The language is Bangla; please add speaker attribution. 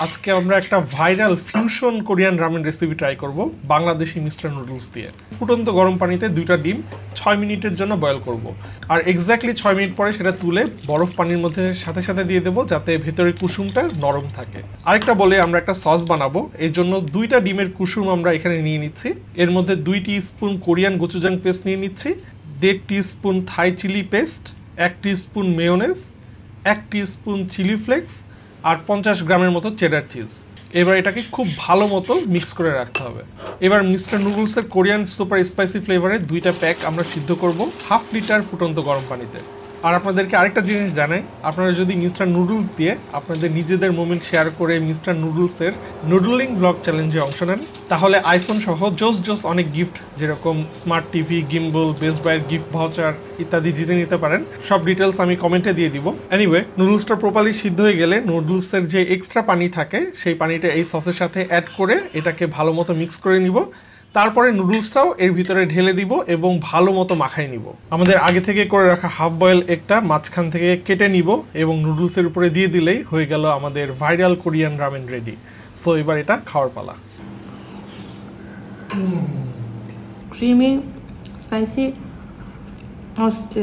Speaker 1: আজকে আমরা একটা viral fusion Korean ramen recipe try করব বাংলাদেশি মিস্টার নুডলস দিয়ে। ফুটন্ত গরম পানিতে 2টা ডিম 6 মিনিটের জন্য বয়েল করব। আর এক্স্যাক্টলি 6 মিনিট পরে সেটা তুলে বরফ পানির মধ্যে সাথে সাথে দিয়ে দেবো, যাতে ভেতরের কুসুমটা নরম থাকে। আরেকটা বলে আমরা একটা সস বানাবো, এর জন্য 2টা ডিমের কুসুম আমরা এখানে নিয়ে নিচ্ছি। এর মধ্যে 2 টিস্পুন কোরিয়ান গোচুজাং পেস্ট নিয়ে নিচ্ছি, 1.5 teaspoon Thai chilli paste, 1 teaspoon mayonnaise, 1 teaspoon chilli flakes আর 50 গ্রামের মতো চেডার চিজ। এবার এটাকে খুব ভালো মতো মিক্স করে রাখতে হবে। এবার মিস্টার নুডলসের কোরিয়ান সুপার স্পাইসি ফ্লেভারের 2টা প্যাক আমরা সিদ্ধ করব 1/2 লিটার ফুটন্ত গরম পানিতে। আর আপনাদেরকে আরেকটা জিনিস জানাই, আপনারা যদি মিস্টার নুডলস দিয়ে আপনাদের নিজেদের মোমেন্ট শেয়ার করে মিস্টার নুডলসের নুডলিং ব্লগ চ্যালেঞ্জে অংশ নেন, তাহলে আইফোন সহ জোস অনেক গিফট, যেরকম স্মার্ট টিভি, গিম্বল, বেস্ট বাইয়ের গিফট ভাউচার ইত্যাদি জিতে নিতে পারেন। সব ডিটেলস আমি কমেন্টে দিয়ে দিব। এনিওয়ে, নুডলসটা প্রপারলি সিদ্ধ হয়ে গেলে নুডলসের যে এক্সট্রা পানি থাকে সেই পানিটা এই সসের সাথে অ্যাড করে এটাকে ভালো মতো মিক্স করে নিব। তারপরে নুডলসটাও এর ভিতরে ঢেলে দিব এবং ভালো মতো মাখাই নিব। আমাদের আগে থেকে করে রাখা হাফ বয়েল এগটা মাঝখান থেকে কেটে নিব এবং নুডলসের উপরে দিয়ে দিলেই হয়ে গেল আমাদের viral Korean ramen ready. So এবার এটা খাওয়ার পালা।
Speaker 2: ক্রিমি স্পাইসি হচ্ছে